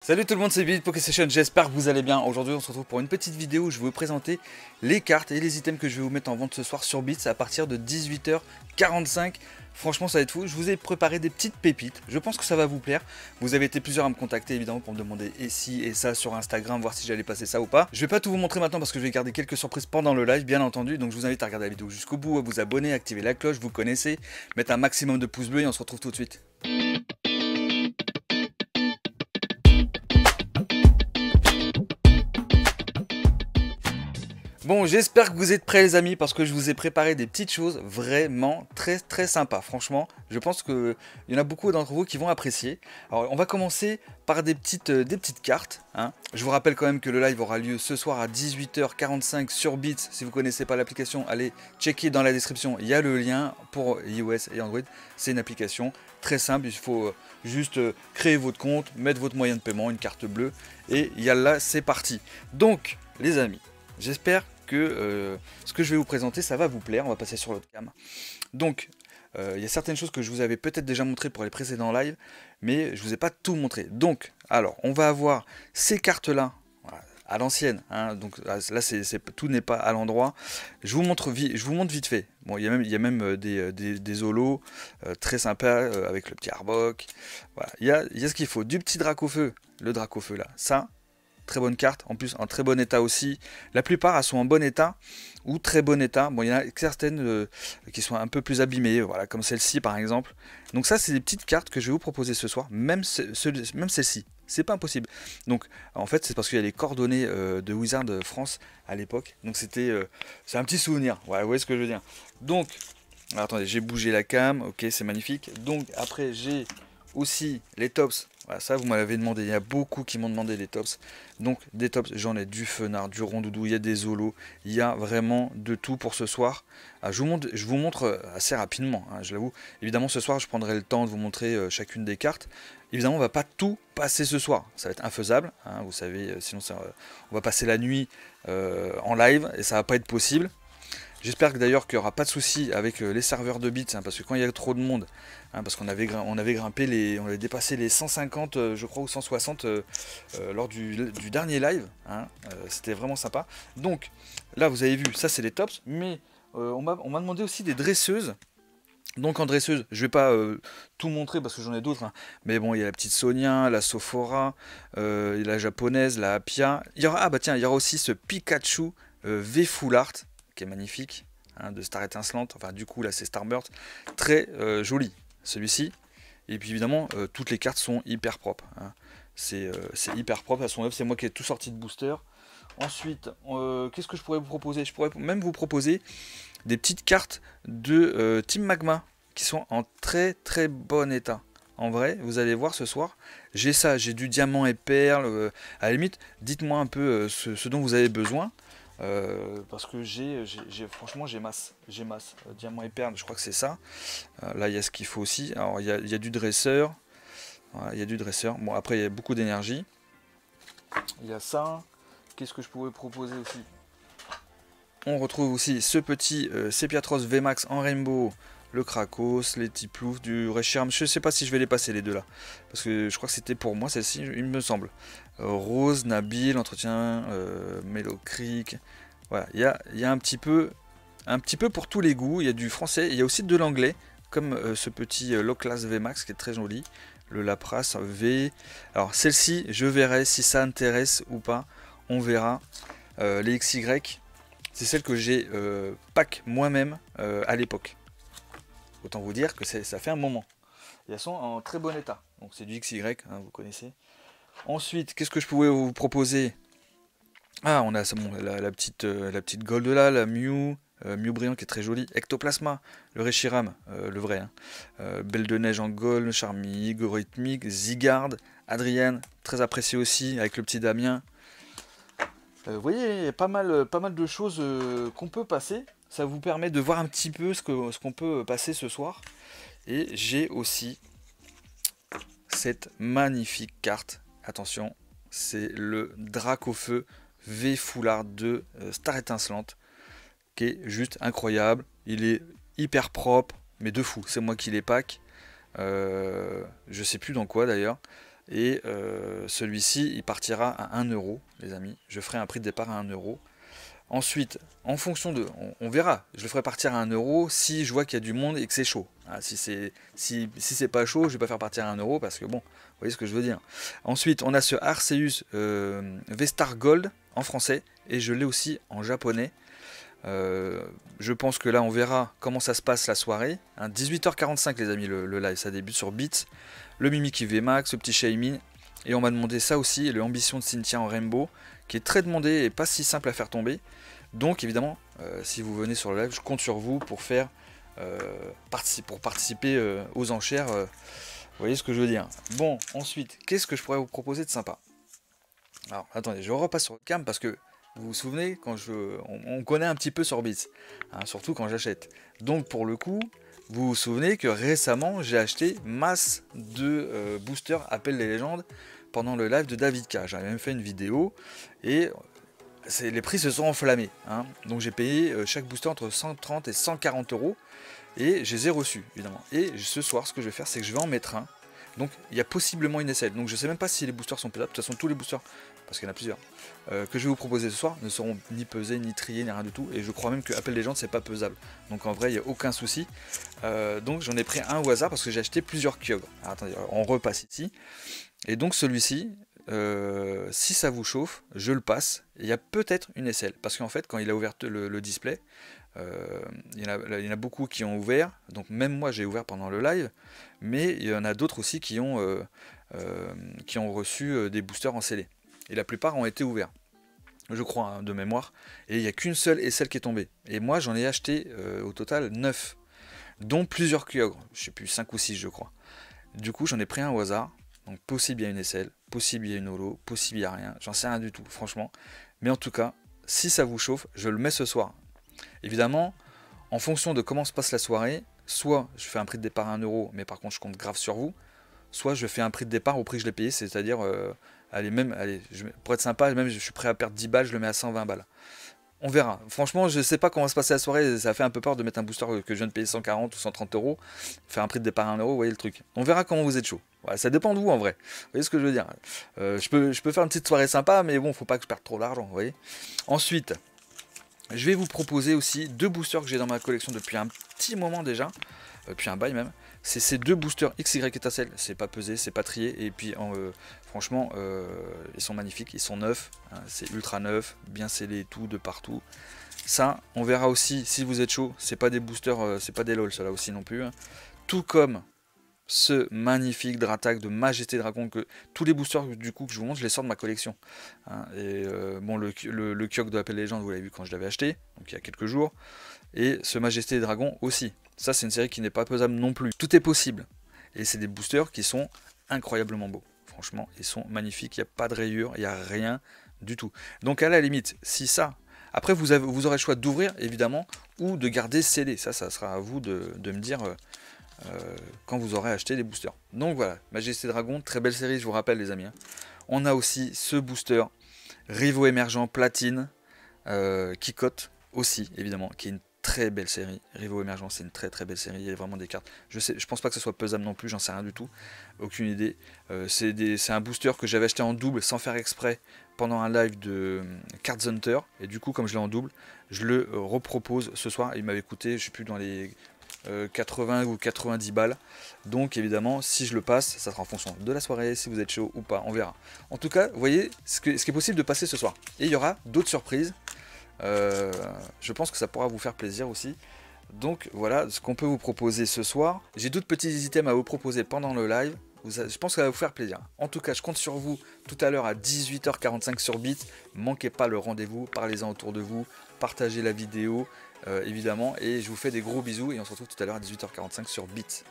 Salut tout le monde, c'est Billy de PokéStation, j'espère que vous allez bien. Aujourd'hui on se retrouve pour une petite vidéo où je vais vous présenter les cartes et les items que je vais vous mettre en vente ce soir sur Bits à partir de 18h45. Franchement ça va être fou, je vous ai préparé des petites pépites, je pense que ça va vous plaire. Vous avez été plusieurs à me contacter évidemment pour me demander et si et ça sur Instagram, voir si j'allais passer ça ou pas. Je vais pas tout vous montrer maintenant parce que je vais garder quelques surprises pendant le live bien entendu. Donc je vous invite à regarder la vidéo jusqu'au bout, à vous abonner, activer la cloche, vous connaissez, mettre un maximum de pouces bleus et on se retrouve tout de suite. Bon, j'espère que vous êtes prêts les amis parce que je vous ai préparé des petites choses vraiment très sympas. Franchement, je pense qu'il y en a beaucoup d'entre vous qui vont apprécier. Alors, on va commencer par des petites cartes. Hein. Je vous rappelle quand même que le live aura lieu ce soir à 18h45 sur Bits. Si vous ne connaissez pas l'application, allez checker dans la description. Il y a le lien pour iOS et Android. C'est une application très simple. Il faut juste créer votre compte, mettre votre moyen de paiement, une carte bleue. Et yallah, c'est parti. Donc, les amis, j'espère que ce que je vais vous présenter, ça va vous plaire. On va passer sur l'autre cam. Donc, il y a certaines choses que je vous avais peut-être déjà montrées pour les précédents lives, mais je ne vous ai pas tout montré. Donc, alors, on va avoir ces cartes-là, voilà, à l'ancienne. Hein, donc là, tout n'est pas à l'endroit. Je vous montre vite fait. Bon, il y a même des holos très sympas avec le petit Arbok. Voilà. Il y a ce qu'il faut. Du petit Dracofeu. Le Dracofeu là, ça. Très bonne carte, en plus en très bon état aussi. La plupart elles sont en bon état ou très bon état. Bon, il y en a certaines qui sont un peu plus abîmées, voilà, comme celle-ci par exemple. Donc ça, c'est des petites cartes que je vais vous proposer ce soir, même celle-ci. C'est pas impossible. Donc en fait, c'est parce qu'il y a les coordonnées de Wizard France à l'époque. Donc c'est un petit souvenir. Voilà, vous voyez ce que je veux dire. Donc, alors, attendez, j'ai bougé la cam. Ok, c'est magnifique. Donc après, j'ai aussi les tops. Voilà, ça vous m'avez demandé, il y a beaucoup qui m'ont demandé des tops. Donc des tops, j'en ai du Fenard, du Rondoudou, il y a des Zolos, il y a vraiment de tout pour ce soir. Ah, je vous montre assez rapidement, hein, je l'avoue. Évidemment ce soir je prendrai le temps de vous montrer chacune des cartes. Évidemment on va pas tout passer ce soir, ça va être infaisable, hein, vous savez, sinon on va passer la nuit en live et ça va pas être possible. J'espère que d'ailleurs qu'il n'y aura pas de souci avec les serveurs de bits, hein, parce que quand il y a trop de monde, hein, parce qu'on avait grimpé on avait dépassé les 150, je crois, ou 160 lors du dernier live, hein, c'était vraiment sympa. Donc là, vous avez vu, ça c'est les tops, mais on m'a demandé aussi des dresseuses. Donc en dresseuse, je vais pas tout montrer parce que j'en ai d'autres, hein, mais bon, il y a la petite Sonia, la Sophora, la japonaise, la Apia. Il y aura, ah bah tiens, il y aura aussi ce Pikachu V Full Art qui est magnifique, hein, de Star Étincelante. Enfin, du coup, là, c'est Starburst. Très joli, celui-ci. Et puis, évidemment, toutes les cartes sont hyper propres. Hein. C'est hyper propre. Elles sont neuves. C'est moi qui ai tout sorti de booster. Ensuite, qu'est-ce que je pourrais vous proposer? Je pourrais même vous proposer des petites cartes de Team Magma qui sont en très bon état. En vrai, vous allez voir ce soir, j'ai ça, j'ai du diamant et perles. À la limite, dites-moi un peu ce dont vous avez besoin. Parce que franchement j'ai masse, diamant et perles, je crois que c'est ça. Là il y a ce qu'il faut aussi. Alors il y a du dresseur, voilà, il y a du dresseur. Bon, après il y a beaucoup d'énergie. Il y a ça. Qu'est-ce que je pourrais proposer aussi? On retrouve aussi ce petit Sepiatros VMAX en rainbow, le Krakos, les Tiplouf, du Reshiram. Je ne sais pas si je vais les passer les deux là, parce que je crois que c'était pour moi celle-ci, il me semble. Rose, Nabil, entretien, Melo Creek. Voilà, il y a un petit peu pour tous les goûts. Il y a du français, il y a aussi de l'anglais, comme ce petit Loclas VMAX qui est très joli. Le Lapras V. Alors celle-ci, je verrai si ça intéresse ou pas. On verra. Les XY, c'est celle que j'ai pack moi-même à l'époque. Autant vous dire que ça fait un moment. Et elles sont en très bon état. Donc c'est du XY, hein, vous connaissez. Ensuite, qu'est-ce que je pouvais vous proposer? Ah, on a bon, la petite Gold là, la Mew, Mew brillant qui est très jolie. Ectoplasma, le Reshiram, le vrai. Hein. Belle de neige en Gold, Charmy, Gorithmique, Zygarde, Adrienne, très apprécié aussi, avec le petit Damien. Vous voyez, il y a pas mal de choses qu'on peut passer. Ça vous permet de voir un petit peu ce qu'on peut passer ce soir. Et j'ai aussi cette magnifique carte. Attention, c'est le Dracofeu V Foulard de Star Étincelante, qui est juste incroyable. Il est hyper propre, mais de fou. C'est moi qui les pack. Je sais plus dans quoi d'ailleurs. Et celui-ci, il partira à 1 euro, les amis. Je ferai un prix de départ à 1 euro. Ensuite, en fonction de... On verra, je le ferai partir à 1 euro si je vois qu'il y a du monde et que c'est chaud. Ah, si c'est pas chaud, je vais pas faire partir à 1 euro parce que bon, vous voyez ce que je veux dire. Ensuite, on a ce Arceus V-Star Gold en français et je l'ai aussi en japonais. Je pense que là, on verra comment ça se passe la soirée. 18h45 les amis, le live, ça débute sur Beats. Le Mimikyu VMAX, le petit Shaymin. Et on m'a demandé ça aussi, l'ambition de Cynthia en Rainbow, qui est très demandé et pas si simple à faire tomber. Donc évidemment, si vous venez sur le live, je compte sur vous pour participer aux enchères. Vous voyez ce que je veux dire. Bon, ensuite, qu'est-ce que je pourrais vous proposer de sympa? Alors, attendez, je repasse sur le cam parce que vous vous souvenez, quand on connaît un petit peu sur Beats, hein, surtout quand j'achète. Donc pour le coup, vous vous souvenez que récemment, j'ai acheté masse de boosters Appel les légendes pendant le live de David K. J'avais même fait une vidéo et les prix se sont enflammés. Hein. Donc j'ai payé chaque booster entre 130 et 140 euros et je les ai reçus, évidemment. Et ce soir, ce que je vais faire, c'est que je vais en mettre un. Donc il y a possiblement une SL. Donc je sais même pas si les boosters sont pesables. De toute façon, tous les boosters, parce qu'il y en a plusieurs, que je vais vous proposer ce soir ne seront ni pesés, ni triés, ni rien du tout. Et je crois même que Appel Légende, c'est pas pesable. Donc en vrai, il n'y a aucun souci. Donc j'en ai pris un au hasard parce que j'ai acheté plusieurs Kyogre. Alors, attendez, on repasse ici. Et donc celui-ci, si ça vous chauffe, je le passe. Il y a peut-être une SL. Parce qu'en fait, quand il a ouvert le display, il y en a beaucoup qui ont ouvert. Donc même moi, j'ai ouvert pendant le live. Mais il y en a d'autres aussi qui ont reçu des boosters en scellé. Et la plupart ont été ouverts. Je crois, hein, de mémoire. Et il n'y a qu'une seule SL qui est tombée. Et moi, j'en ai acheté au total 9. Dont plusieurs Kyogre. Je sais plus, 5 ou 6, je crois. Du coup, j'en ai pris un au hasard. Donc possible il y a une SL, possible il y a une holo, possible il n'y a rien, j'en sais rien du tout, franchement. Mais en tout cas, si ça vous chauffe, je le mets ce soir. Évidemment, en fonction de comment se passe la soirée, soit je fais un prix de départ à 1 euro, mais par contre je compte grave sur vous, soit je fais un prix de départ au prix que je l'ai payé, c'est-à-dire, pour être sympa, même je suis prêt à perdre 10 balles, je le mets à 120 balles. On verra. Franchement, je sais pas comment va se passer la soirée. Ça fait un peu peur de mettre un booster que je viens de payer 140 ou 130 euros. Faire un prix de départ à 1 euro, vous voyez le truc. On verra comment vous êtes chaud. Voilà, ça dépend de vous en vrai. Vous voyez ce que je veux dire. Je peux faire une petite soirée sympa, mais bon, faut pas que je perde trop d'argent, vous voyez. Ensuite, je vais vous proposer aussi 2 boosters que j'ai dans ma collection depuis un petit moment déjà. Depuis un bail même. C'est ces 2 boosters XY étincelle. C'est pas pesé, c'est pas trié. Et puis franchement, ils sont magnifiques. Ils sont neufs. Hein, c'est ultra neuf, bien scellé et tout de partout. Ça, on verra aussi si vous êtes chaud. C'est pas des boosters, c'est pas des LOL, cela aussi non plus. Hein. Tout comme ce magnifique Dratak de Majesté Dragon que tous les boosters du coup que je vous montre, je les sors de ma collection. Hein, et bon, le Kyogre de Appel Légende, vous l'avez vu quand je l'avais acheté, donc il y a quelques jours. Et ce Majesté Dragon aussi. Ça, c'est une série qui n'est pas pesable non plus. Tout est possible. Et c'est des boosters qui sont incroyablement beaux. Franchement, ils sont magnifiques. Il n'y a pas de rayures, il n'y a rien du tout. Donc à la limite, si ça... Après, vous aurez le choix d'ouvrir, évidemment, ou de garder scellé. Ça sera à vous de me dire quand vous aurez acheté les boosters. Donc voilà, Majesté Dragon, très belle série, je vous rappelle les amis. Hein. On a aussi ce booster, Rivaux Émergent Platine, qui cote aussi, évidemment, qui est une très belle série. Rivaux Émergents, c'est une très très belle série. Il y a vraiment des cartes. Je pense pas que ce soit pesable non plus, j'en sais rien du tout. Aucune idée. C'est un booster que j'avais acheté en double sans faire exprès pendant un live de Cards Hunter. Et du coup, comme je l'ai en double, je le repropose ce soir. Il m'avait coûté, je sais plus, dans les 80 ou 90 balles. Donc évidemment, si je le passe, ça sera en fonction de la soirée, si vous êtes chaud ou pas, on verra. En tout cas, vous voyez ce qui est possible de passer ce soir. Et il y aura d'autres surprises. Je pense que ça pourra vous faire plaisir aussi. Donc voilà ce qu'on peut vous proposer ce soir. J'ai d'autres petits items à vous proposer pendant le live. Je pense que ça va vous faire plaisir. En tout cas, je compte sur vous tout à l'heure à 18h45 sur Beats. Manquez pas le rendez-vous, parlez-en autour de vous, partagez la vidéo évidemment. Et je vous fais des gros bisous et on se retrouve tout à l'heure à 18h45 sur Beats.